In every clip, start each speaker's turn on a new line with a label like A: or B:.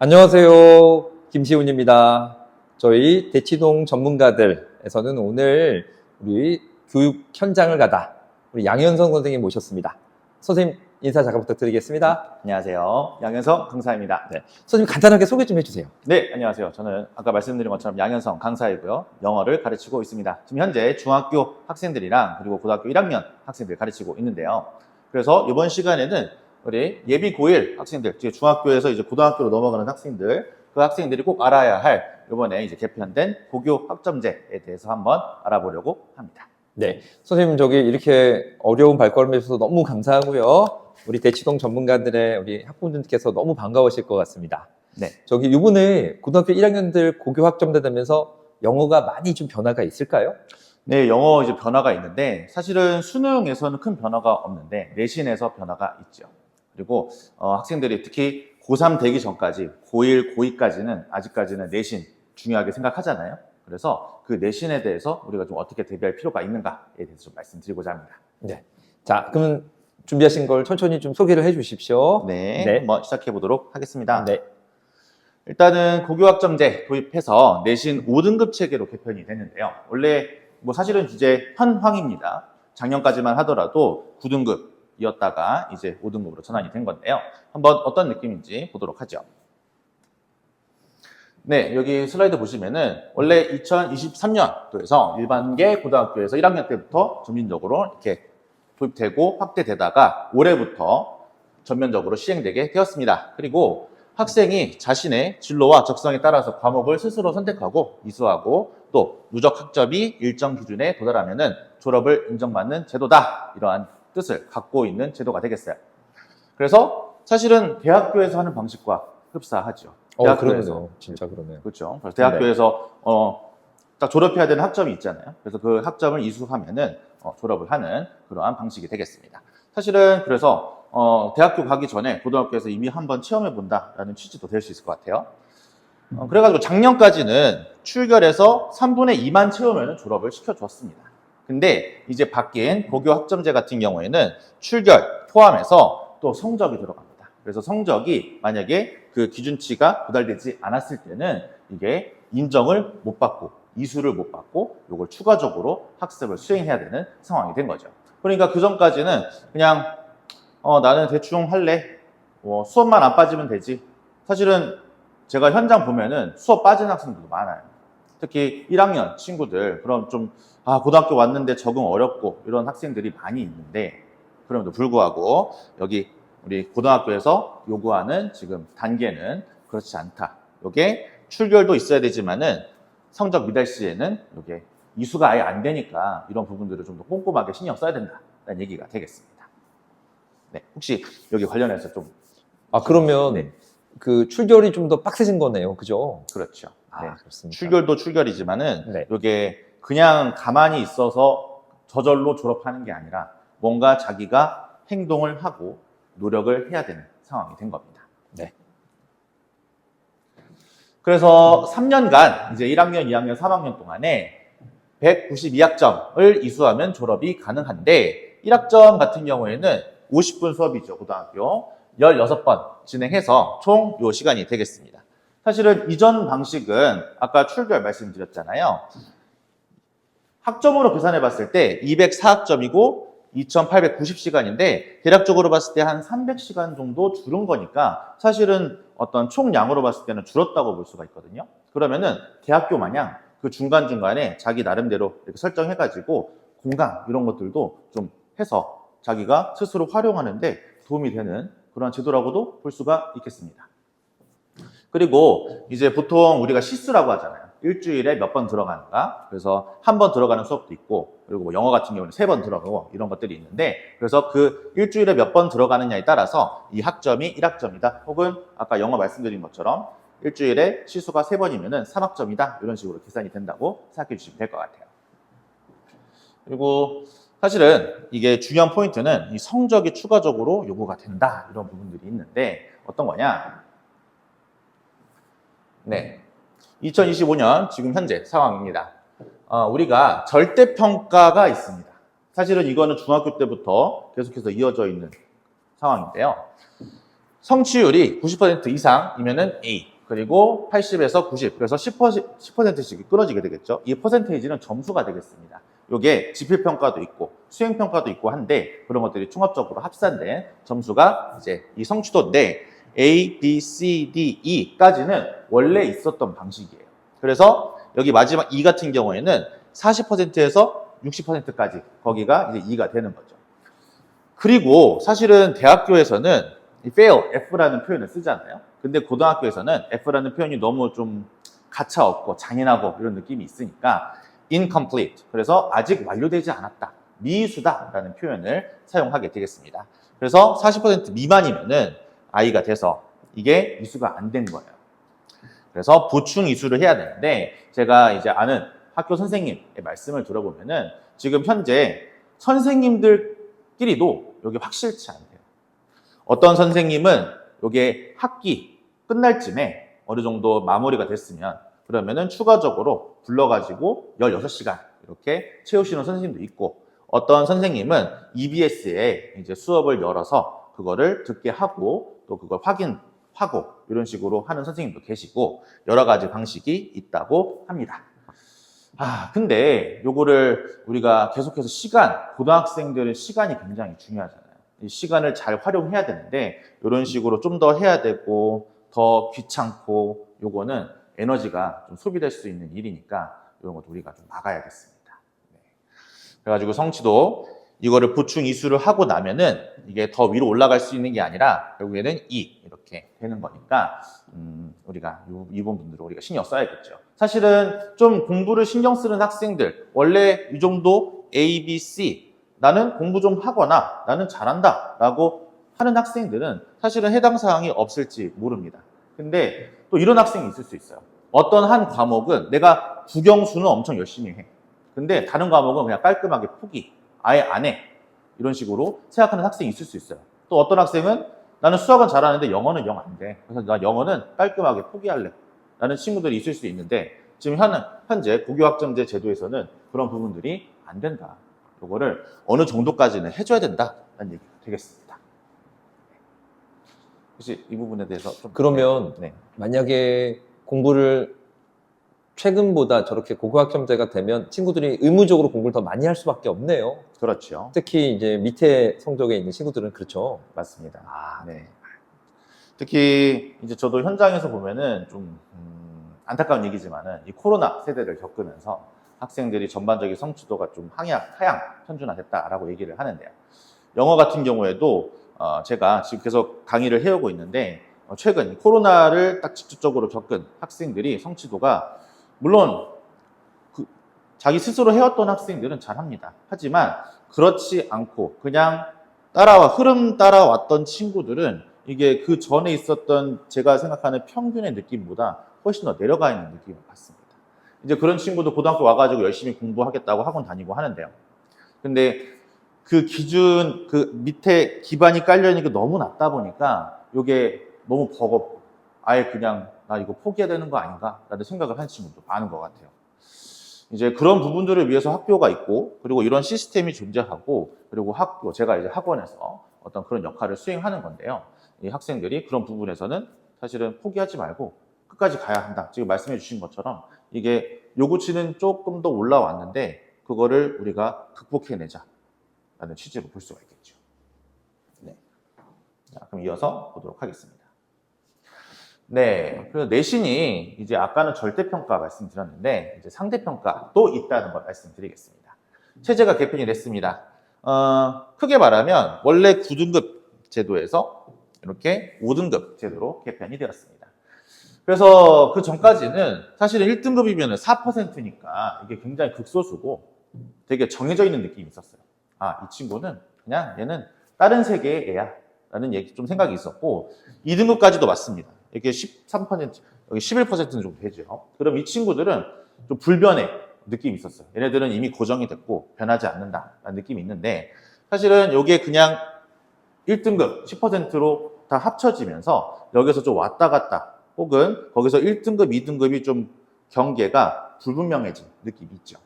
A: 안녕하세요. 김시훈입니다. 저희 대치동 전문가들에서는 오늘 우리 교육 현장을 가다 우리 양현성 선생님 모셨습니다. 선생님 인사 잠깐 부탁드리겠습니다.
B: 안녕하세요. 양현성 강사입니다.
A: 네. 선생님 간단하게 소개 좀 해주세요.
B: 네, 안녕하세요. 저는 아까 말씀드린 것처럼 양현성 강사이고요. 영어를 가르치고 있습니다. 지금 현재 중학교 학생들이랑 그리고 고등학교 1학년 학생들 가르치고 있는데요. 그래서 이번 시간에는 우리 예비 고1 학생들, 중학교에서 이제 고등학교로 넘어가는 학생들, 그 학생들이 꼭 알아야 할 이번에 이제 개편된 고교 학점제에 대해서 한번 알아보려고 합니다.
A: 네, 선생님 이렇게 어려운 발걸음해 주셔서 너무 감사하고요. 우리 대치동 전문가들의 우리 학부모님께서 너무 반가우실 것 같습니다.
B: 네.
A: 이번에 고등학교 1학년들 고교 학점제 되면서 영어가 많이 좀 변화가 있을까요?
B: 네, 영어 이제 변화가 있는데 사실은 수능에서는 큰 변화가 없는데 내신에서 변화가 있죠. 그리고 학생들이 특히 고3 되기 전까지 고1, 고2까지는 아직까지는 내신 중요하게 생각하잖아요. 그래서 그 내신에 대해서 우리가 좀 어떻게 대비할 필요가 있는가에 대해서 좀 말씀드리고자 합니다.
A: 네. 자, 그러면 준비하신 걸 천천히 좀 소개를 해 주십시오.
B: 네,
A: 네.
B: 한번 시작해 보도록 하겠습니다.
A: 네.
B: 일단은 고교학점제 도입해서 내신 5등급 체계로 개편이 됐는데요. 원래 사실은 이제 현황입니다. 작년까지만 하더라도 9등급이었다가 이제 5등급으로 전환이 된 건데요. 한번 어떤 느낌인지 보도록 하죠. 네, 여기 슬라이드 보시면은 원래 2023년도에서 일반계 고등학교에서 1학년 때부터 점진적으로 이렇게 도입되고 확대되다가 올해부터 전면적으로 시행되게 되었습니다. 그리고 학생이 자신의 진로와 적성에 따라서 과목을 스스로 선택하고 이수하고 또 누적 학점이 일정 기준에 도달하면은 졸업을 인정받는 제도다. 이러한 뜻을 갖고 있는 제도가 되겠어요. 그래서 사실은 대학교에서 하는 방식과 흡사하죠.
A: 그러네요. 진짜 그러네요.
B: 그렇죠. 그래서 대학교에서 딱 졸업해야 되는 학점이 있잖아요. 그래서 그 학점을 이수하면은 졸업을 하는 그러한 방식이 되겠습니다. 사실은 그래서 대학교 가기 전에 고등학교에서 이미 한번 체험해 본다라는 취지도 될 수 있을 것 같아요. 그래가지고 작년까지는 출결해서 3분의 2만 채우면 졸업을 시켜줬습니다. 근데 이제 바뀐 고교 학점제 같은 경우에는 출결 포함해서 또 성적이 들어갑니다. 그래서 성적이 만약에 그 기준치가 도달되지 않았을 때는 이게 인정을 못 받고 이수를 못 받고 이걸 추가적으로 학습을 수행해야 되는 상황이 된 거죠. 그러니까 그 전까지는 그냥 나는 대충 할래. 수업만 안 빠지면 되지. 사실은 제가 현장 보면은 수업 빠진 학생들도 많아요. 특히 1학년 친구들, 그럼 좀, 고등학교 왔는데 적응 어렵고 이런 학생들이 많이 있는데, 그럼에도 불구하고 여기 우리 고등학교에서 요구하는 지금 단계는 그렇지 않다. 요게 출결도 있어야 되지만은 성적 미달 시에는 요게 이수가 아예 안 되니까 이런 부분들을 좀 더 꼼꼼하게 신경 써야 된다는 얘기가 되겠습니다. 네, 혹시 여기 관련해서 좀.
A: 그러면
B: 네.
A: 그 출결이 좀 더 빡세진 거네요. 그죠?
B: 그렇죠. 네.
A: 그렇습니다.
B: 출결도 출결이지만은
A: 네.
B: 이게 그냥 가만히 있어서 저절로 졸업하는 게 아니라 뭔가 자기가 행동을 하고 노력을 해야 되는 상황이 된 겁니다.
A: 네.
B: 그래서 3년간 이제 1학년, 2학년, 3학년 동안에 192학점을 이수하면 졸업이 가능한데 1학점 같은 경우에는 50분 수업이죠. 고등학교 16번 진행해서 총 요 시간이 되겠습니다. 사실은 이전 방식은 아까 출결 말씀드렸잖아요. 학점으로 계산해 봤을 때 204학점이고 2890시간인데 대략적으로 봤을 때 한 300시간 정도 줄은 거니까 사실은 어떤 총량으로 봤을 때는 줄었다고 볼 수가 있거든요. 그러면은 대학교 마냥 그 중간중간에 자기 나름대로 이렇게 설정해가지고 공강 이런 것들도 좀 해서 자기가 스스로 활용하는데 도움이 되는 그런 제도라고도 볼 수가 있겠습니다. 그리고 이제 보통 우리가 시스라고 하잖아요. 일주일에 몇 번 들어가는가. 그래서 한 번 들어가는 수업도 있고, 그리고 영어 같은 경우는 3번 들어가고 이런 것들이 있는데, 그래서 그 일주일에 몇 번 들어가느냐에 따라서 이 학점이 1학점이다. 혹은 아까 영어 말씀드린 것처럼 일주일에 시수가 3번이면은 3학점이다. 이런 식으로 계산이 된다고 생각해 주시면 될 것 같아요. 그리고 사실은 이게 중요한 포인트는 이 성적이 추가적으로 요구가 된다. 이런 부분들이 있는데 어떤 거냐? 네. 2025년 지금 현재 상황입니다. 우리가 절대평가가 있습니다. 사실은 이거는 중학교 때부터 계속해서 이어져 있는 상황인데요. 성취율이 90% 이상이면은 A, 그리고 80에서 90, 그래서 10%씩 끊어지게 되겠죠. 이 퍼센테이지는 점수가 되겠습니다. 이게 지필평가도 있고 수행평가도 있고 한데 그런 것들이 총합적으로 합산된 점수가 이제 이 성취도 내 A, B, C, D, E까지는 원래 있었던 방식이에요. 그래서 여기 마지막 E 같은 경우에는 40%에서 60%까지 거기가 이제 E가 되는 거죠. 그리고 사실은 대학교에서는 이 fail, F라는 표현을 쓰잖아요. 근데 고등학교에서는 F라는 표현이 너무 좀 가차 없고 잔인하고 이런 느낌이 있으니까 incomplete, 그래서 아직 완료되지 않았다, 미이수다라는 표현을 사용하게 되겠습니다. 그래서 40% 미만이면은 I가 돼서 이게 이수가 안 된 거예요. 그래서 보충 이수를 해야 되는데 제가 이제 아는 학교 선생님의 말씀을 들어보면은 지금 현재 선생님들끼리도 여기 확실치 않대요. 어떤 선생님은 이게 학기 끝날 쯤에 어느 정도 마무리가 됐으면 그러면은 추가적으로 불러가지고 16시간 이렇게 채우시는 선생님도 있고, 어떤 선생님은 EBS에 이제 수업을 열어서 그거를 듣게 하고 또 그걸 확인하고 이런 식으로 하는 선생님도 계시고 여러 가지 방식이 있다고 합니다. 근데 요거를 우리가 계속해서 고등학생들의 시간이 굉장히 중요하잖아요. 이 시간을 잘 활용해야 되는데 이런 식으로 좀 더 해야 되고 더 귀찮고 요거는 에너지가 좀 소비될 수 있는 일이니까 이런 것도 우리가 좀 막아야겠습니다. 네. 그래가지고 성취도 이거를 보충 이수를 하고 나면은 이게 더 위로 올라갈 수 있는 게 아니라 결국에는 E 이렇게 되는 거니까 우리가 이 부분들을 우리가 신경 써야겠죠. 사실은 좀 공부를 신경 쓰는 학생들, 원래 이 정도 A, B, C 나는 공부 좀 하거나 나는 잘한다 라고 하는 학생들은 사실은 해당 사항이 없을지 모릅니다. 근데 또 이런 학생이 있을 수 있어요. 어떤 한 과목은 내가 국영수는 엄청 열심히 해. 근데 다른 과목은 그냥 깔끔하게 포기, 아예 안 해. 이런 식으로 생각하는 학생이 있을 수 있어요. 또 어떤 학생은 나는 수학은 잘하는데 영어는 영 안 돼. 그래서 나 영어는 깔끔하게 포기할래. 라는 친구들이 있을 수 있는데 지금 현재 고교학점제 제도에서는 그런 부분들이 안 된다. 이거를 어느 정도까지는 해줘야 된다라는 얘기가 되겠습니다. 혹시 이 부분에 대해서 좀
A: 그러면
B: 네.
A: 만약에 공부를 최근보다 저렇게 고교학점제가 되면 친구들이 의무적으로 공부를 더 많이 할 수밖에 없네요.
B: 그렇죠.
A: 특히 이제 밑에 성적에 있는 친구들은 그렇죠.
B: 맞습니다. 네. 특히 이제 저도 현장에서 보면은 좀 안타까운 얘기지만은 이 코로나 세대를 겪으면서 학생들이 전반적인 성취도가 좀 하향 편준화됐다라고 얘기를 하는데요. 영어 같은 경우에도 제가 지금 계속 강의를 해오고 있는데 최근 코로나를 딱 직접적으로 겪은 학생들이 성취도가 물론 자기 스스로 해왔던 학생들은 잘합니다. 하지만 그렇지 않고 그냥 흐름 따라왔던 친구들은 이게 그 전에 있었던 제가 생각하는 평균의 느낌보다 훨씬 더 내려가 있는 느낌을 받습니다. 이제 그런 친구도 고등학교 와가지고 열심히 공부하겠다고 학원 다니고 하는데요. 근데 그 기준, 그 밑에 기반이 깔려있는 게 너무 낮다 보니까 이게 너무 버겁고 아예 그냥 나 이거 포기해야 되는 거 아닌가? 라는 생각을 하는 친구도 많은 것 같아요. 이제 그런 부분들을 위해서 학교가 있고 그리고 이런 시스템이 존재하고 그리고 제가 이제 학원에서 어떤 그런 역할을 수행하는 건데요. 이 학생들이 그런 부분에서는 사실은 포기하지 말고 끝까지 가야 한다. 지금 말씀해 주신 것처럼 이게 요구치는 조금 더 올라왔는데 그거를 우리가 극복해내자라는 취지로 볼 수가 있겠죠. 네. 자, 그럼 이어서 보도록 하겠습니다. 네. 그래서 내신이 이제 아까는 절대평가 말씀드렸는데 이제 상대평가도 있다는 걸 말씀드리겠습니다. 체제가 개편이 됐습니다. 크게 말하면 원래 9등급 제도에서 이렇게 5등급 제도로 개편이 되었습니다. 그래서 그 전까지는 사실은 1등급이면 4%니까 이게 굉장히 극소수고 되게 정해져 있는 느낌이 있었어요. 이 친구는 그냥 얘는 다른 세계의 애야 라는 좀 생각이 있었고 2등급까지도 맞습니다. 이게 13%, 여기 11%는 좀 되죠. 그럼 이 친구들은 좀 불변의 느낌이 있었어요. 얘네들은 이미 고정이 됐고 변하지 않는다라는 느낌이 있는데 사실은 이게 그냥 1등급 10%로 다 합쳐지면서 여기서 좀 왔다 갔다 혹은 거기서 1등급, 2등급이 좀 경계가 불분명해진 느낌이 있죠.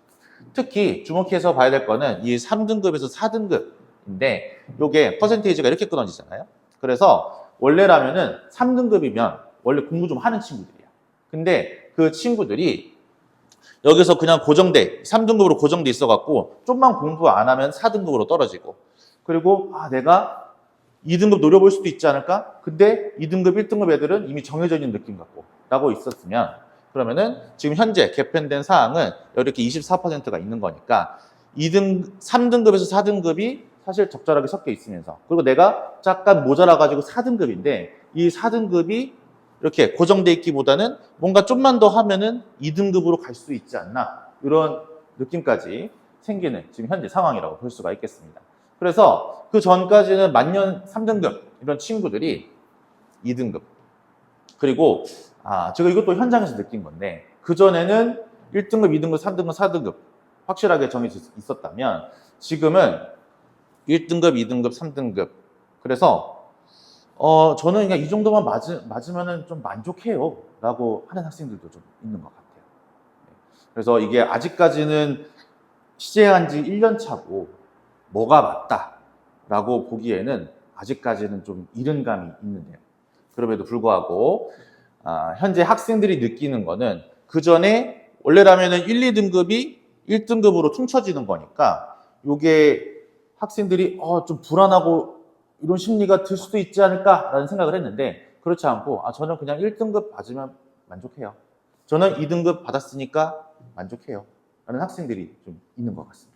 B: 특히 주목해서 봐야 될 거는 이 3등급에서 4등급인데 이게 퍼센테이지가 이렇게 끊어지잖아요. 그래서 원래라면은 3등급이면 원래 공부 좀 하는 친구들이야. 근데 그 친구들이 여기서 그냥 고정돼, 3등급으로 고정돼 있어갖고 좀만 공부 안 하면 4등급으로 떨어지고, 그리고 내가 2등급 노려볼 수도 있지 않을까? 근데 2등급, 1등급 애들은 이미 정해져 있는 느낌 같고 라고 있었으면, 그러면은 지금 현재 개편된 사항은 이렇게 24%가 있는 거니까 3등급에서 4등급이 사실 적절하게 섞여 있으면서, 그리고 내가 잠깐 모자라가지고 4등급인데 이 4등급이 이렇게 고정돼 있기보다는 뭔가 좀만 더 하면은 2등급으로 갈 수 있지 않나, 이런 느낌까지 생기는 지금 현재 상황이라고 볼 수가 있겠습니다. 그래서 그 전까지는 만년 3등급 이런 친구들이 2등급, 그리고 제가 이것도 현장에서 느낀 건데, 그전에는 1등급, 2등급, 3등급, 4등급 확실하게 정해져 있었다면 지금은 1등급, 2등급, 3등급. 그래서 저는 그냥 이 정도만 맞으면은 좀 만족해요 라고 하는 학생들도 좀 있는 것 같아요. 그래서 이게 아직까지는 시제한 지 1년 차고 뭐가 맞다 라고 보기에는 아직까지는 좀 이른 감이 있는데요. 그럼에도 불구하고 현재 학생들이 느끼는 거는, 그 전에 원래라면은 1, 2등급이 1등급으로 퉁쳐지는 거니까 요게 학생들이 좀 불안하고 이런 심리가 들 수도 있지 않을까라는 생각을 했는데, 그렇지 않고 저는 그냥 1등급 받으면 만족해요. 저는 2등급 받았으니까 만족해요 라는 학생들이 좀 있는 것 같습니다.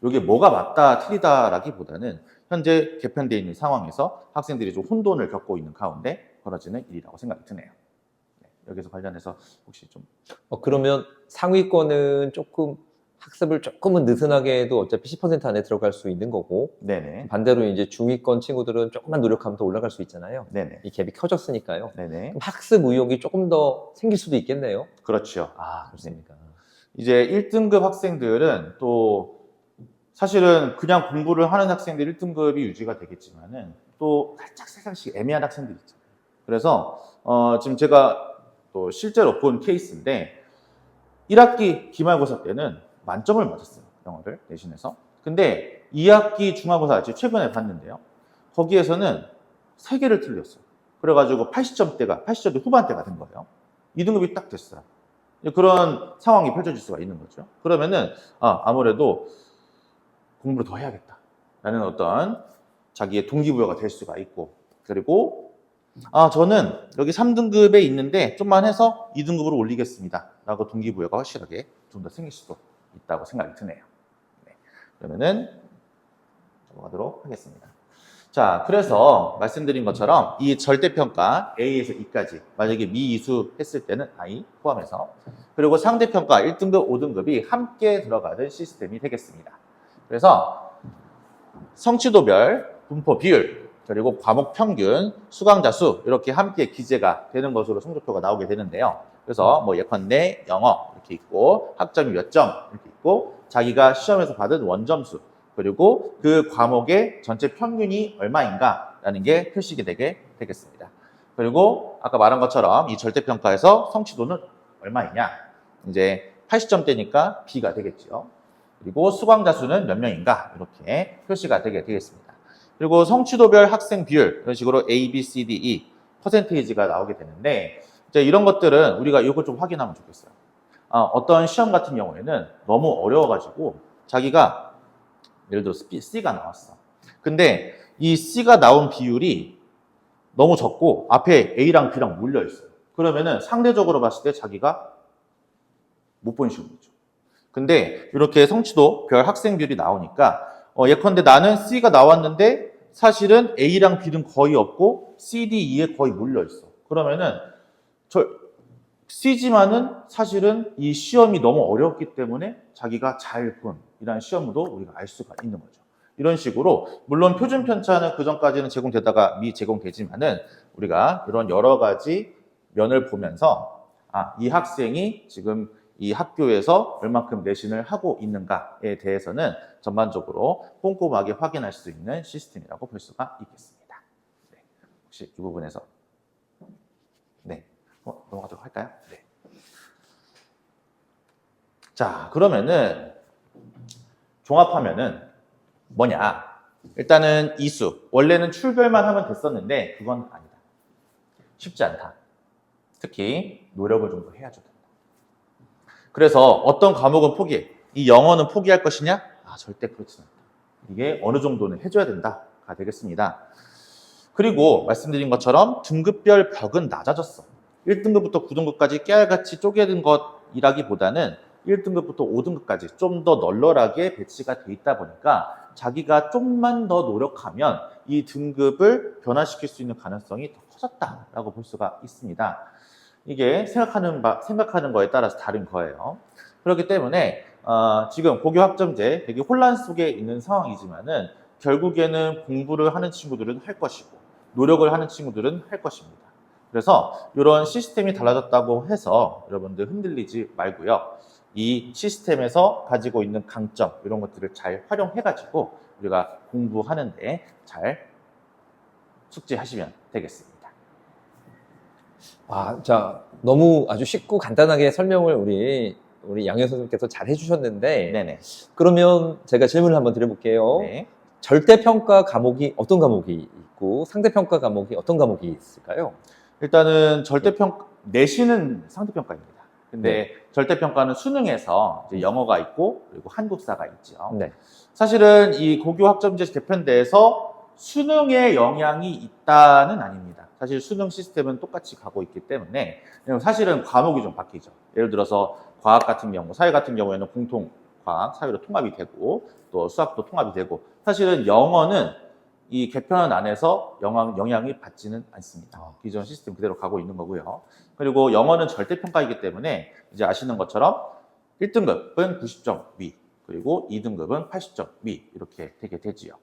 B: 이게 뭐가 맞다 틀리다라기보다는 현재 개편되어 있는 상황에서 학생들이 좀 혼돈을 겪고 있는 가운데 벌어지는 일이라고 생각이 드네요. 여기서 관련해서 혹시 좀
A: 그러면 상위권은 조금 학습을 조금은 느슨하게 해도 어차피 10% 안에 들어갈 수 있는 거고,
B: 네네.
A: 반대로 이제 중위권 친구들은 조금만 노력하면 더 올라갈 수 있잖아요.
B: 네네.
A: 이 갭이 커졌으니까요.
B: 네네.
A: 그럼 학습 의욕이 조금 더 생길 수도 있겠네요.
B: 그렇죠.
A: 그렇습니까?
B: 이제 1등급 학생들은 또 사실은 그냥 공부를 하는 학생들 1등급이 유지가 되겠지만은 또 살짝씩 애매한 학생들이 있잖아요. 그래서 지금 제가 또 실제로 본 케이스인데, 1학기 기말고사 때는 만점을 맞았어요. 영어를 내신에서. 근데 2학기 중간고사 지금 최근에 봤는데요. 거기에서는 3개를 틀렸어요. 그래가지고 80점대 후반대가 된 거예요. 2등급이 딱 됐어요. 그런 상황이 펼쳐질 수가 있는 거죠. 그러면은 아무래도 공부를 더 해야겠다라는 어떤 자기의 동기부여가 될 수가 있고, 그리고 저는 여기 3등급에 있는데 좀만 해서 2등급으로 올리겠습니다 라고 동기부여가 확실하게 좀 더 생길 수도 있다고 생각이 드네요. 그러면은 넘어가도록 하겠습니다. 자, 그래서 말씀드린 것처럼 이 절대평가 A에서 E까지 만약에 미이수 했을 때는 I 포함해서, 그리고 상대평가 1등급, 5등급이 함께 들어가는 시스템이 되겠습니다. 그래서 성취도별, 분포 비율, 그리고 과목 평균, 수강자 수 이렇게 함께 기재가 되는 것으로 성적표가 나오게 되는데요. 그래서 예컨대 영어 이렇게 있고, 학점이 몇 점 이렇게 있고, 자기가 시험에서 받은 원점수, 그리고 그 과목의 전체 평균이 얼마인가라는 게 표시가 되겠습니다. 그리고 아까 말한 것처럼 이 절대평가에서 성취도는 얼마이냐, 이제 80점대니까 B가 되겠죠. 그리고 수강자 수는 몇 명인가 이렇게 표시가 되겠습니다. 그리고 성취도별 학생 비율 이런 식으로 A, B, C, D, E 퍼센테이지가 나오게 되는데, 이제 이런 것들은 우리가 이거 좀 확인하면 좋겠어요. 어떤 시험 같은 경우에는 너무 어려워가지고 자기가 예를 들어 C가 나왔어. 근데 이 C가 나온 비율이 너무 적고 앞에 A랑 B랑 몰려 있어요. 그러면은 상대적으로 봤을 때 자기가 못 본 시험이죠. 근데 이렇게 성취도별 학생 비율이 나오니까 예컨대 나는 C가 나왔는데 사실은 A랑 B는 거의 없고 C, D, E에 거의 몰려 있어. 그러면은 C지만은 사실은 이 시험이 너무 어렵기 때문에 자기가 잘 본 이런 시험도 우리가 알 수가 있는 거죠. 이런 식으로 물론 표준 편차는 그전까지는 제공되다가 미제공되지만은 우리가 이런 여러 가지 면을 보면서 이 학생이 지금 이 학교에서 얼만큼 내신을 하고 있는가에 대해서는 전반적으로 꼼꼼하게 확인할 수 있는 시스템이라고 볼 수가 있겠습니다. 네. 혹시 이 부분에서 넘어가도록 할까요? 네. 자, 그러면은 종합하면은 뭐냐? 일단은 이수 원래는 출별만 하면 됐었는데 그건 아니다. 쉽지 않다. 특히 노력을 좀 더 해야죠. 그래서 어떤 과목은 포기해. 이 영어는 포기할 것이냐? 절대 그렇지 않다. 이게 어느 정도는 해줘야 된다가 되겠습니다. 그리고 말씀드린 것처럼 등급별 벽은 낮아졌어. 1등급부터 9등급까지 깨알같이 쪼개는 것이라기보다는 1등급부터 5등급까지 좀 더 널널하게 배치가 돼 있다 보니까 자기가 좀만 더 노력하면 이 등급을 변화시킬 수 있는 가능성이 더 커졌다라고 볼 수가 있습니다. 이게 생각하는 거에 따라서 다른 거예요. 그렇기 때문에 지금 고교 학점제 되게 혼란 속에 있는 상황이지만은 결국에는 공부를 하는 친구들은 할 것이고 노력을 하는 친구들은 할 것입니다. 그래서 이런 시스템이 달라졌다고 해서 여러분들 흔들리지 말고요. 이 시스템에서 가지고 있는 강점 이런 것들을 잘 활용해가지고 우리가 공부하는데 잘 숙지하시면 되겠습니다.
A: 자, 너무 아주 쉽고 간단하게 설명을 우리 양현 선생님께서 잘 해주셨는데,
B: 네네.
A: 그러면 제가 질문을 한번 드려볼게요.
B: 네.
A: 절대평가 과목이 어떤 과목이 있고, 상대평가 과목이 어떤 과목이 있을까요?
B: 일단은 내신은 상대평가입니다. 근데
A: 네.
B: 절대평가는 수능에서 이제 영어가 있고 그리고 한국사가 있죠.
A: 네.
B: 사실은 이 고교 학점제 개편돼서 수능에 영향이 있다는 아닙니다. 사실 수능 시스템은 똑같이 가고 있기 때문에 사실은 과목이 좀 바뀌죠. 예를 들어서 과학 같은 경우, 사회 같은 경우에는 공통 과학, 사회로 통합이 되고 또 수학도 통합이 되고 사실은 영어는 이 개편 안에서 영향이 받지는 않습니다. 기존 시스템 그대로 가고 있는 거고요. 그리고 영어는 절대평가이기 때문에 이제 아시는 것처럼 1등급은 90점 위, 그리고 2등급은 80점 위 이렇게 되게 되지요.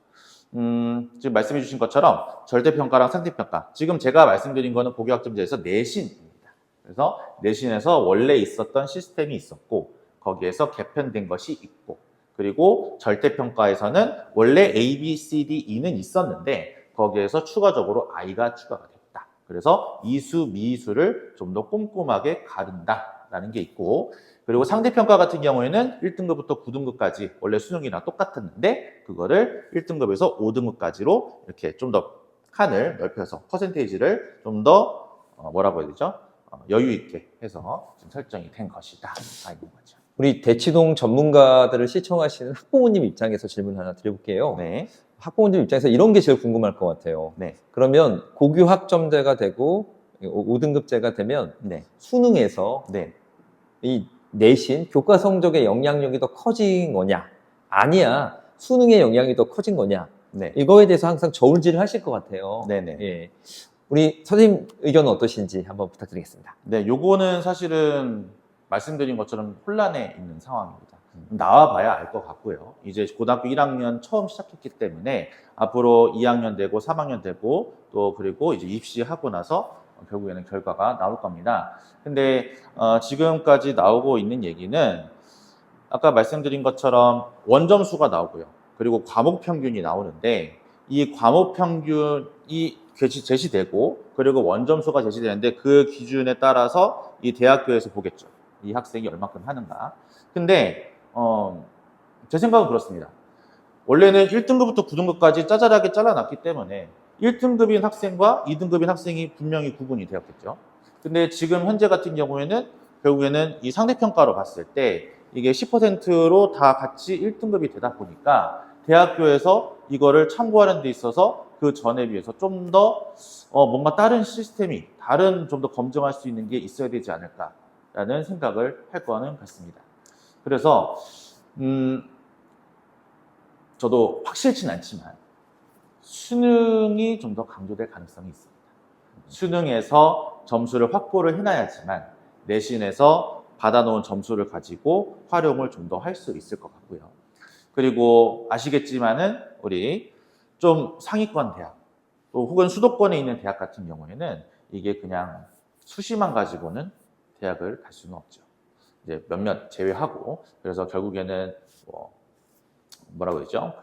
B: 지금 말씀해 주신 것처럼 절대평가랑 상대평가, 지금 제가 말씀드린 거는 고교학점제에서 내신입니다. 그래서 내신에서 원래 있었던 시스템이 있었고 거기에서 개편된 것이 있고, 그리고 절대평가에서는 원래 A, B, C, D, E는 있었는데 거기에서 추가적으로 I가 추가가 됐다. 그래서 이수, 미수를 좀 더 꼼꼼하게 가른다라는 게 있고, 그리고 상대평가 같은 경우에는 1등급부터 9등급까지 원래 수능이랑 똑같았는데 그거를 1등급에서 5등급까지로 이렇게 좀 더 칸을 넓혀서 퍼센테이지를 좀 더 뭐라고 해야 되죠? 여유 있게 해서 지금 설정이 된 것이다. 있는 거죠.
A: 우리 대치동 전문가들을 시청하시는 학부모님 입장에서 질문 하나 드려볼게요.
B: 네.
A: 학부모님 입장에서 이런 게 제일 궁금할 것 같아요.
B: 네.
A: 그러면 고교 학점제가 되고 5등급제가 되면
B: 네.
A: 수능에서
B: 네.
A: 이 내신, 교과 성적의 영향력이 더 커진 거냐? 아니야. 수능의 영향이 더 커진 거냐?
B: 네.
A: 이거에 대해서 항상 저울질을 하실 것 같아요.
B: 네네.
A: 예. 우리 선생님 의견은 어떠신지 한번 부탁드리겠습니다.
B: 네, 요거는 사실은 말씀드린 것처럼 혼란에 있는 상황입니다. 나와봐야 알 것 같고요. 이제 고등학교 1학년 처음 시작했기 때문에 앞으로 2학년 되고 3학년 되고 또 그리고 이제 입시하고 나서 결국에는 결과가 나올 겁니다. 근데 지금까지 나오고 있는 얘기는 아까 말씀드린 것처럼 원점수가 나오고요. 그리고 과목 평균이 나오는데 이 과목 평균이 제시되고 그리고 원점수가 제시되는데 그 기준에 따라서 이 대학교에서 보겠죠. 이 학생이 얼마큼 하는가. 근데 제 생각은 그렇습니다. 원래는 1등급부터 9등급까지 짜잘하게 잘라놨기 때문에 1등급인 학생과 2등급인 학생이 분명히 구분이 되었겠죠. 근데 지금 현재 같은 경우에는 결국에는 이 상대평가로 봤을 때 이게 10%로 다 같이 1등급이 되다 보니까 대학교에서 이거를 참고하는 데 있어서 그 전에 비해서 좀 더 뭔가 다른 시스템이 다른 좀 더 검증할 수 있는 게 있어야 되지 않을까라는 생각을 할 거는 같습니다. 그래서 저도 확실치는 않지만 수능이 좀 더 강조될 가능성이 있습니다. 수능에서 점수를 확보를 해놔야지만 내신에서 받아놓은 점수를 가지고 활용을 좀 더 할 수 있을 것 같고요. 그리고 아시겠지만은 우리 좀 상위권 대학 또 혹은 수도권에 있는 대학 같은 경우에는 이게 그냥 수시만 가지고는 대학을 갈 수는 없죠. 이제 몇몇 제외하고, 그래서 결국에는 뭐라고 했죠?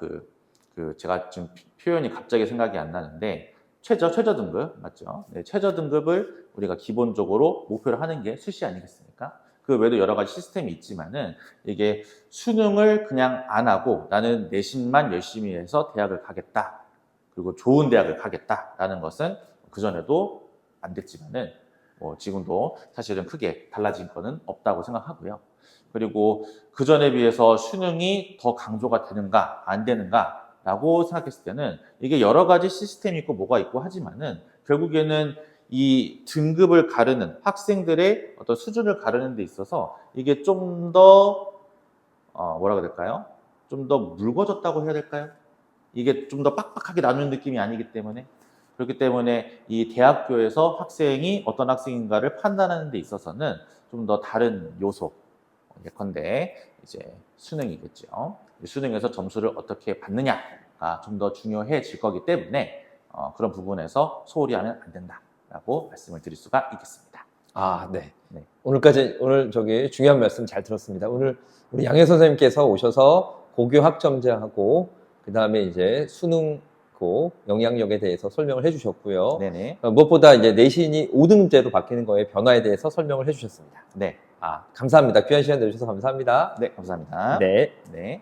B: 제가 지금 표현이 갑자기 생각이 안 나는데 최저 등급 맞죠? 네, 최저 등급을 우리가 기본적으로 목표를 하는 게 수시 아니겠습니까? 그 외에도 여러 가지 시스템이 있지만은 이게 수능을 그냥 안 하고 나는 내신만 열심히 해서 대학을 가겠다. 그리고 좋은 대학을 가겠다라는 것은 그전에도 안 됐지만은 뭐 지금도 사실은 크게 달라진 거는 없다고 생각하고요. 그리고 그 전에 비해서 수능이 더 강조가 되는가 안 되는가라고 생각했을 때는 이게 여러 가지 시스템이 있고 뭐가 있고 하지만은 결국에는 이 등급을 가르는 학생들의 어떤 수준을 가르는 데 있어서 이게 좀 더 뭐라고 해야 될까요? 좀 더 묽어졌다고 해야 될까요? 이게 좀 더 빡빡하게 나누는 느낌이 아니기 때문에 그렇기 때문에 이 대학교에서 학생이 어떤 학생인가를 판단하는 데 있어서는 좀 더 다른 요소 예컨대 이제 수능이겠죠. 수능에서 점수를 어떻게 받느냐가 좀 더 중요해질 거기 때문에 그런 부분에서 소홀히 하면 안 된다라고 말씀을 드릴 수가 있겠습니다.
A: 아, 네.
B: 네.
A: 오늘 저기 중요한 말씀 잘 들었습니다. 오늘 우리 양현 선생님께서 오셔서 고교 학점제하고 그 다음에 이제 수능고 영향력에 대해서 설명을 해주셨고요.
B: 네네.
A: 무엇보다 이제 내신이 5등제로 바뀌는 거에 변화에 대해서 설명을 해주셨습니다.
B: 네.
A: 감사합니다. 귀한 시간 내주셔서 감사합니다.
B: 네, 감사합니다.
A: 네.
B: 네.